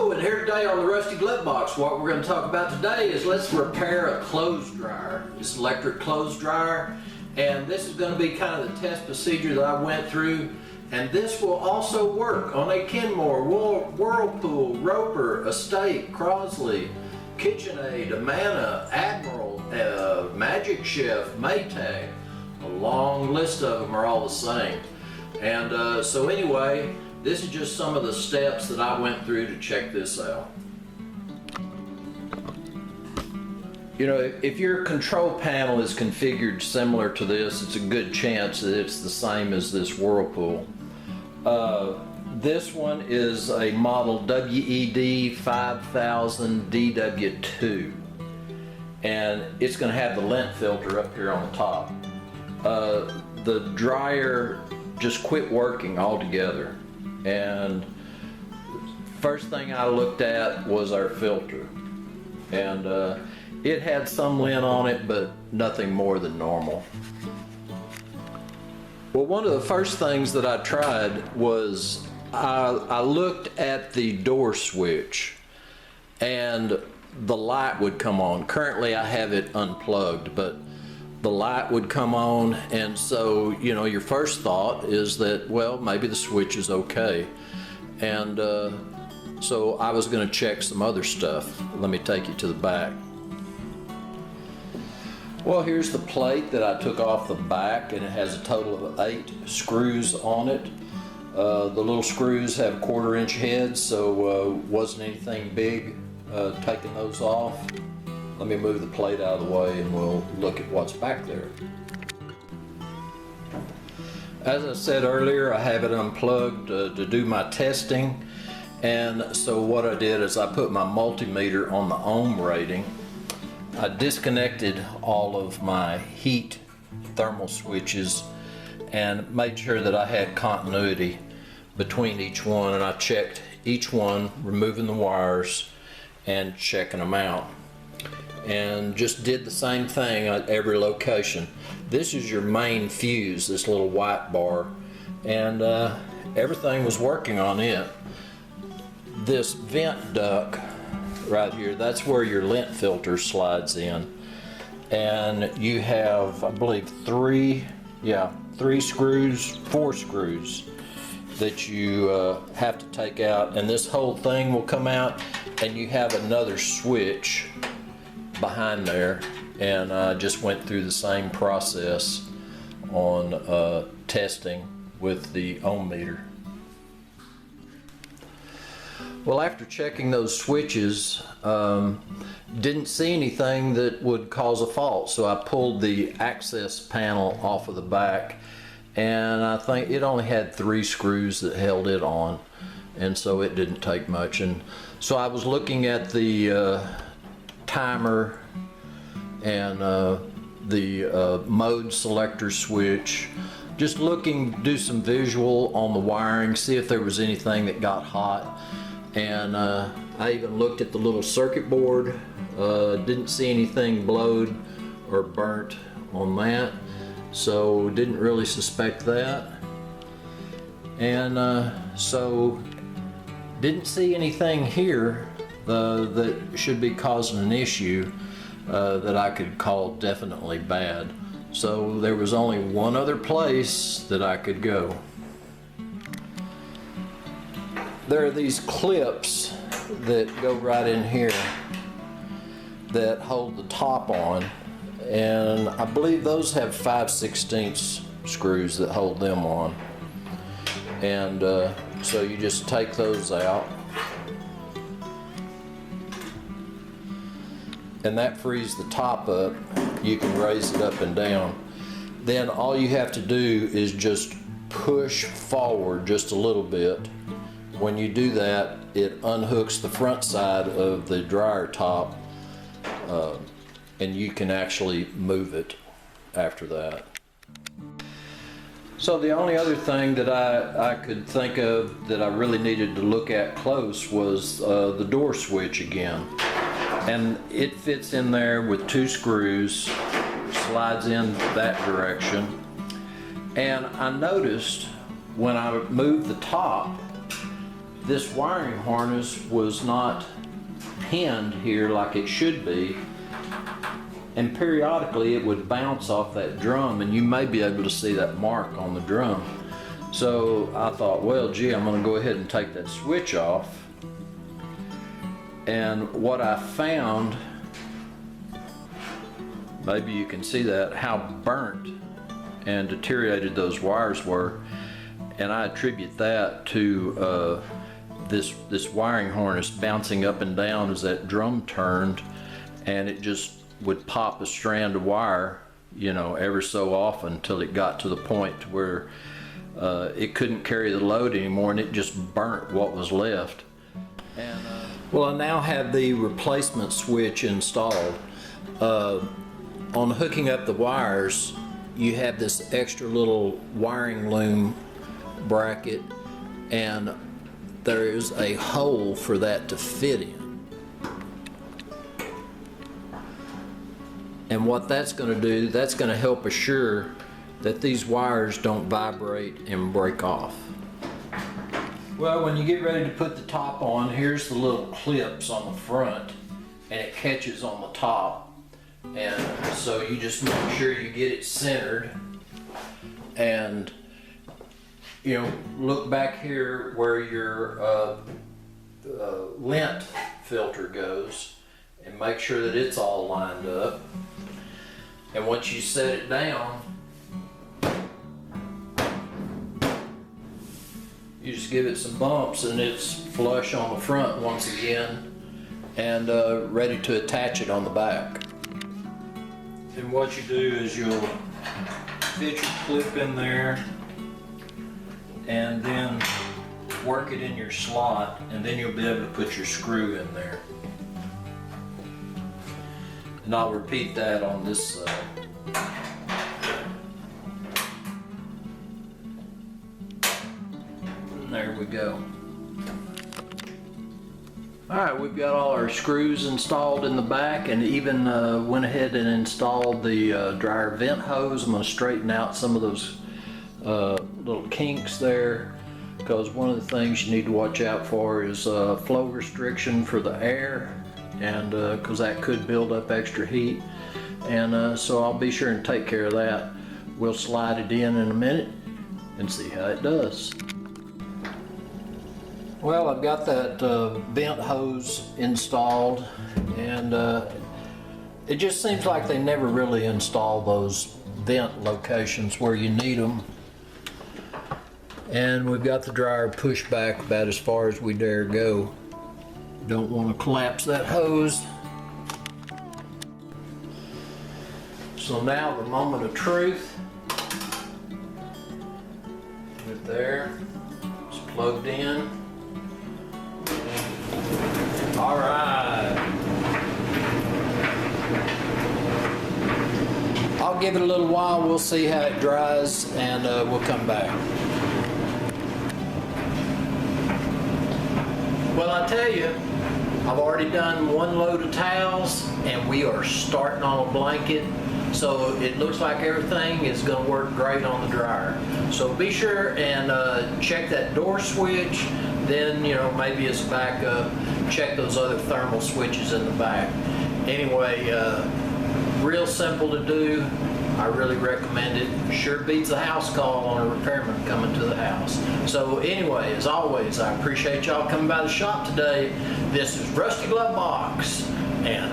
Hello, and here today on the Rusty Glove Box, what we're going to talk about today is let's repair a clothes dryer. This electric clothes dryer, and this is going to be kind of the test procedure that I went through, and this will also work on a Kenmore, Whirlpool, Roper, Estate, Crosely, KitchenAid, Amana, Admiral, Magic Chef, Maytag. A long list of them are all the same. And so anyway, this is just some of the steps that I went through to check this out. You know, if your control panel is configured similar to this, it's a good chance that it's the same as this Whirlpool. This one is a model WED 5000 DW2, and it's going to have the lint filter up here on the top. The dryer just quit working altogether, and first thing I looked at was our filter, and it had some lint on it, but nothing more than normal. Well, one of the first things that I tried was I looked at the door switch, and the light would come on. Currently I have it unplugged, but the light would come on, and so, you know, your first thought is that, well, maybe the switch is okay. And so I was going to check some other stuff. Let me take you to the back. Well, here's the plate that I took off the back, and it has a total of 8 screws on it. The little screws have 1/4 inch heads, so wasn't anything big taking those off. Let me move the plate out of the way and we'll look at what's back there. As I said earlier, I have it unplugged to do my testing, and so what I did is I put my multimeter on the ohm rating. I disconnected all of my heat thermal switches and made sure that I had continuity between each one, and I checked each one, removing the wires and checking them out, and just did the same thing at every location. This is your main fuse, this little white bar, and everything was working on it. This vent duct right here, that's where your lint filter slides in, and you have, I believe, 4 screws that you have to take out, and this whole thing will come out, and you have another switch behind there, and I just went through the same process on testing with the ohm meter. Well, after checking those switches, didn't see anything that would cause a fault, so I pulled the access panel off of the back, and I think it only had 3 screws that held it on, and so it didn't take much. And so I was looking at the timer and the mode selector switch, just looking to do some visual on the wiring, see if there was anything that got hot. And I even looked at the little circuit board, didn't see anything blowed or burnt on that, so didn't really suspect that. And so didn't see anything here that should be causing an issue that I could call definitely bad. So there was only one other place that I could go. There are these clips that go right in here that hold the top on, and I believe those have 5/16 screws that hold them on. And so you just take those out, and that frees the top up. You can raise it up and down. Then all you have to do is just push forward just a little bit. When you do that, it unhooks the front side of the dryer top, and you can actually move it after that. So the only other thing that I could think of that I really needed to look at close was the door switch again. And it fits in there with 2 screws, slides in that direction. And I noticed when I moved the top, this wiring harness was not pinned here like it should be, and periodically it would bounce off that drum, and you may be able to see that mark on the drum. So I thought, well, gee, I'm going to go ahead and take that switch off. And what I found, maybe you can see that, how burnt and deteriorated those wires were, and I attribute that to this wiring harness bouncing up and down as that drum turned, and it just would pop a strand of wire, you know, every so often till it got to the point where it couldn't carry the load anymore, and it just burnt what was left. And well, I now have the replacement switch installed. On hooking up the wires, you have this extra little wiring loom bracket, and there is a hole for that to fit in. And what that's going to do, that's going to help assure that these wires don't vibrate and break off. Well, when you get ready to put the top on, here's the little clips on the front, and it catches on the top. And so you just make sure you get it centered, and you know, look back here where your lint filter goes, and make sure that it's all lined up. And once you set it down, you just give it some bumps, and it's flush on the front once again, and ready to attach it on the back. And what you do is you'll fit your clip in there, and then work it in your slot, and then you'll be able to put your screw in there. And I'll repeat that on this side. And there we go. Alright, we've got all our screws installed in the back, and even went ahead and installed the dryer vent hose. I'm going to straighten out some of those little kinks there, because one of the things you need to watch out for is flow restriction for the air, and because that could build up extra heat, and so I'll be sure and take care of that. We'll slide it in a minute and see how it does. Well, I've got that vent hose installed, and it just seems like they never really install those vent locations where you need them. And we've got the dryer pushed back about as far as we dare go. Don't want to collapse that hose. So now the moment of truth. Right there, it's plugged in. All right. I'll give it a little while, we'll see how it dries, and we'll come back. Well, I tell you, I've already done one load of towels, and we are starting on a blanket, so it looks like everything is going to work great on the dryer. So be sure and check that door switch, then, you know, maybe as a backup, check those other thermal switches in the back. Anyway, real simple to do. I really recommend it. Sure beats a house call on a repairman coming to the house. So anyway, as always, I appreciate y'all coming by the shop today. This is Rusty Glove Box, and